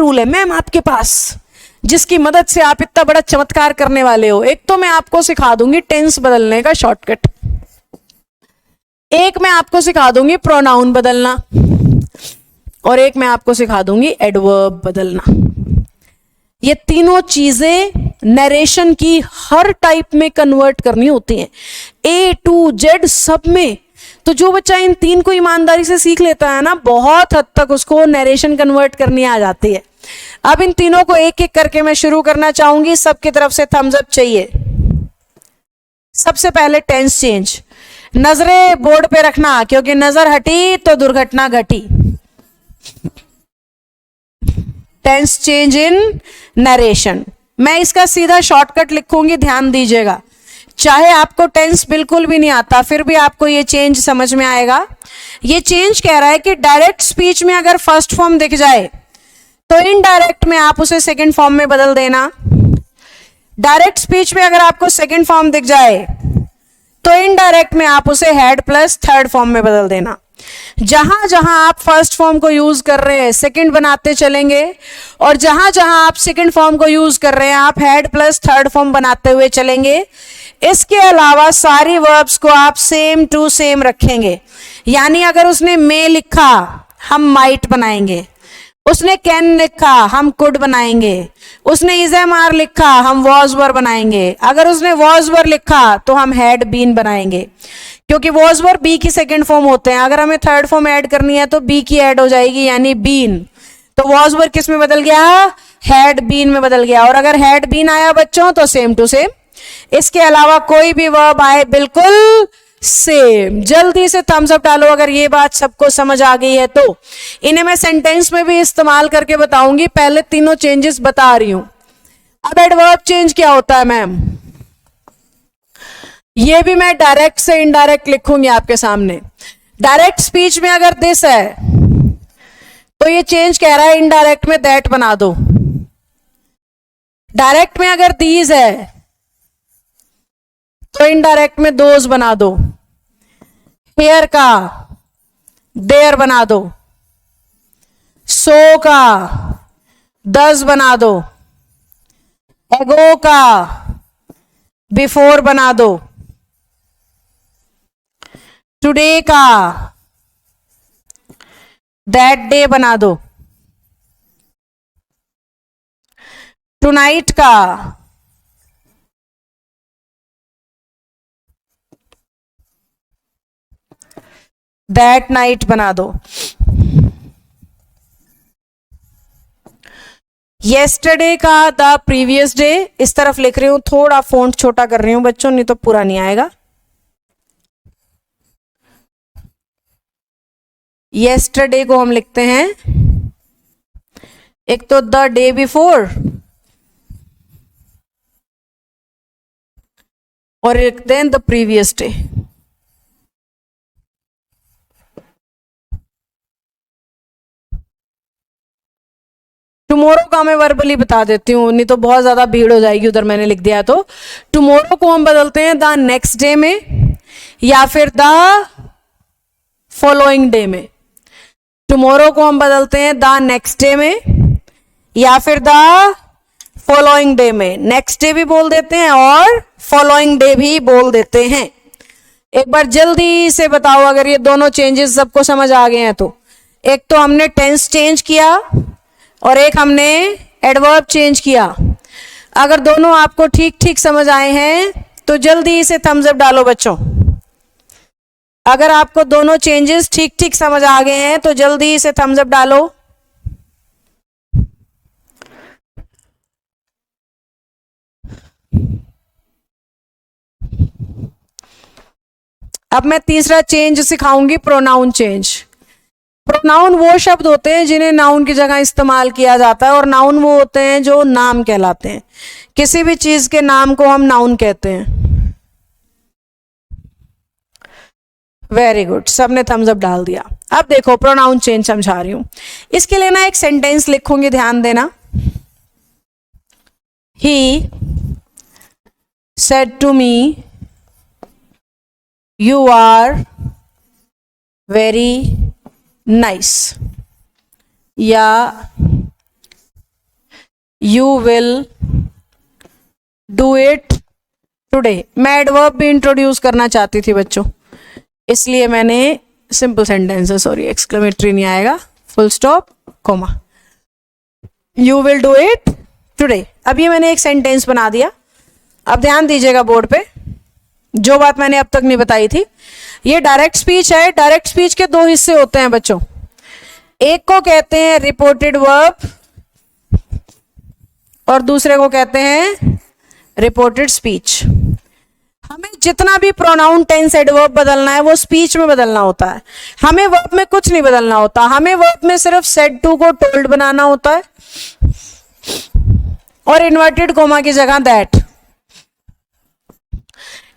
Tool है ma'am आपके पास जिसकी मदद से आप इतना बड़ा चमत्कार करने वाले हो? एक तो मैं आपको सिखा दूंगी टेंस बदलने का शॉर्टकट, एक मैं आपको सिखा दूंगी प्रोनाउन बदलना, और एक मैं आपको सिखा दूंगी एडवर्ब बदलना। ये तीनों चीजें नरेशन की हर टाइप में कन्वर्ट करनी होती हैं, A to Z सब में। तो जो बच्चा इन तीन को ईमानदारी से सीख लेता है ना, बहुत हद तक उसको नरेशन कन्वर्ट करनी आ जाती है। अब इन तीनों को एक एक करके मैं शुरू करना चाहूंगी, सबकी तरफ से थम्स अप चाहिए। सबसे पहले टेंस चेंज, नजरें बोर्ड पे रखना क्योंकि नजर हटी तो दुर्घटना घटी। टेंस चेंज इन नरेशन, मैं इसका सीधा शॉर्टकट लिखूंगी, ध्यान दीजिएगा। चाहे आपको टेंस बिल्कुल भी नहीं आता फिर भी आपको ये चेंज समझ में आएगा। ये चेंज कह रहा है कि डायरेक्ट स्पीच में अगर फर्स्ट फॉर्म दिख जाए तो इनडायरेक्ट में आप उसे सेकंड फॉर्म में बदल देना। डायरेक्ट स्पीच में अगर आपको सेकंड फॉर्म दिख जाए तो इनडायरेक्ट में आप उसे हैड प्लस थर्ड फॉर्म में बदल देना। जहां जहां आप फर्स्ट फॉर्म को यूज कर रहे हैं सेकंड बनाते चलेंगे, और जहां जहां आप सेकंड फॉर्म को यूज कर रहे हैं आप हैड प्लस थर्ड फॉर्म बनाते हुए चलेंगे। इसके अलावा सारी वर्ब्स को आप सेम टू सेम रखेंगे, यानी अगर उसने मे लिखा हम माइट बनाएंगे, उसने कैन लिखा हम कुड बनाएंगे, उसने इज़-एम-आर लिखा हम वॉज वर बनाएंगे, अगर उसने वॉज वर लिखा तो हम हैड बीन बनाएंगे, क्योंकि वॉज वर बी की सेकंड फॉर्म होते हैं। अगर हमें थर्ड फॉर्म ऐड करनी है तो बी की ऐड हो जाएगी यानी बीन, तो वॉज वर किस में बदल गया? हैड बीन में बदल गया। और अगर हैड बीन आया बच्चों तो सेम टू सेम, इसके अलावा कोई भी वर्ब आए बिल्कुल सेम। जल्दी से थम्स अप डालो अगर ये बात सबको समझ आ गई है तो। इन्हें मैं सेंटेंस में भी इस्तेमाल करके बताऊंगी, पहले तीनों चेंजेस बता रही हूं। अब एडवर्ब चेंज क्या होता है मैम, ये भी मैं डायरेक्ट से इनडायरेक्ट लिखूंगी आपके सामने। डायरेक्ट स्पीच में अगर दिस है तो ये चेंज कह रहा है इनडायरेक्ट में दैट बना दो। डायरेक्ट में अगर दीज है तो इनडायरेक्ट में दोज बना दो। हेयर का देयर बना दो, सो का दस बना दो, एगो का बिफोर बना दो, टुडे का दैट डे बना दो, टुनाइट का दैट नाइट बना दो, येस्टरडे का द प्रीवियस डे। इस तरफ लिख रही हूं, थोड़ा फॉन्ट छोटा कर रही हूं बच्चों, नहीं तो पूरा नहीं आएगा। येस्टरडे को हम लिखते हैं एक तो द डे बिफोर और लिखते हैं द प्रीवियस डे। टुमारो का मैं वर्बली बता देती हूँ, नहीं तो बहुत ज्यादा भीड़ हो जाएगी उधर मैंने लिख दिया तो। टुमारो को हम बदलते हैं द नेक्स्ट डे में या फिर द फॉलोइंग डे में। टुमारो को हम बदलते हैं द नेक्स्ट डे में या फिर द फॉलोइंग डे में। नेक्स्ट डे भी बोल देते हैं और फॉलोइंग डे भी बोल देते हैं। एक बार जल्दी से बताओ अगर ये दोनों चेंजेस सबको समझ आ गए हैं तो। एक तो हमने टेंस चेंज किया और एक हमने एडवर्ब चेंज किया। अगर दोनों आपको ठीक ठीक समझ आए हैं तो जल्दी से थम्स अप डालो बच्चों। अगर आपको दोनों चेंजेस ठीक ठीक समझ आ गए हैं तो जल्दी से थम्स अप डालो। अब मैं तीसरा चेंज सिखाऊंगी, प्रोनाउन चेंज। प्रोनाउन वो शब्द होते हैं जिन्हें नाउन की जगह इस्तेमाल किया जाता है और नाउन वो होते हैं जो नाम कहलाते हैं। किसी भी चीज के नाम को हम नाउन कहते हैं। वेरी गुड, सबने थम्स अप डाल दिया। अब देखो प्रोनाउन चेंज समझा रही हूं। इसके लिए ना एक सेंटेंस लिखूंगी, ध्यान देना। He said to me you are very nice, या you will do it today. मैं एडवर्ब भी इंट्रोड्यूस करना चाहती थी बच्चों, इसलिए मैंने सिंपल सेंटेंस, सॉरी एक्सक्लेमेटरी नहीं आएगा, full stop comma, you will do it today. अब ये मैंने एक सेंटेंस बना दिया। अब ध्यान दीजिएगा बोर्ड पे, जो बात मैंने अब तक नहीं बताई थी। ये डायरेक्ट स्पीच है। डायरेक्ट स्पीच के दो हिस्से होते हैं बच्चों, एक को कहते हैं रिपोर्टेड वर्ब और दूसरे को कहते हैं रिपोर्टेड स्पीच। हमें जितना भी प्रोनाउन टेंस एडवर्ब बदलना है वो स्पीच में बदलना होता है, हमें वर्ब में कुछ नहीं बदलना होता। हमें वर्ब में सिर्फ सेड टू को टोल्ड बनाना होता है और इन्वर्टेड कोमा की जगह दैट।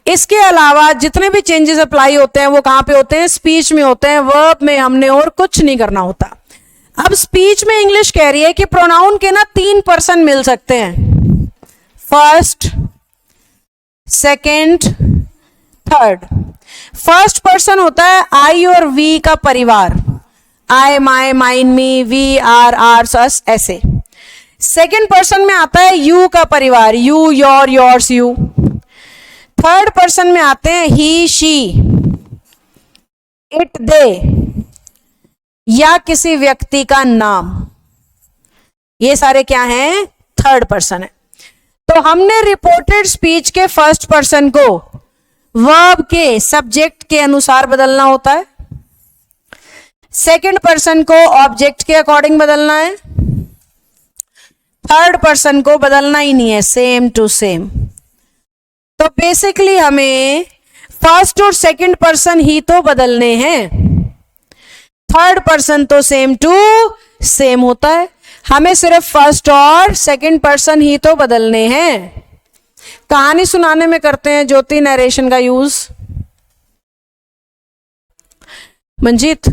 इसके अलावा जितने भी चेंजेस अप्लाई होते हैं वो कहां पे होते हैं? स्पीच में होते हैं। वर्ब में हमने और कुछ नहीं करना होता। अब स्पीच में इंग्लिश कह रही है कि प्रोनाउन के ना 3 पर्सन मिल सकते हैं, first, second, third. First person होता है आई और वी का परिवार, आई, माई, mine, me, we, are, hours, अस, ऐसे। सेकेंड पर्सन में आता है यू का परिवार, you, your, yours, you. Third person में आते हैं ही, शी, इट, दे, या किसी व्यक्ति का नाम। ये सारे क्या हैं? थर्ड पर्सन है। तो हमने रिपोर्टेड स्पीच के फर्स्ट पर्सन को वर्ब के सब्जेक्ट के अनुसार बदलना होता है, सेकंड पर्सन को ऑब्जेक्ट के अकॉर्डिंग बदलना है, थर्ड पर्सन को बदलना ही नहीं है, सेम टू सेम। तो बेसिकली हमें फर्स्ट और सेकंड पर्सन ही तो बदलने हैं, थर्ड पर्सन तो सेम टू सेम होता है। हमें सिर्फ फर्स्ट और सेकंड पर्सन ही तो बदलने हैं। कहानी सुनाने में करते हैं ज्योति नरेशन का यूज। मंजीत,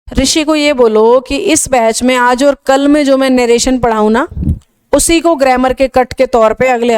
ऋषि को ये बोलो कि इस बैच में आज और कल में जो मैं नरेशन पढ़ाऊं ना, उसी को ग्रामर के कट के तौर पे अगले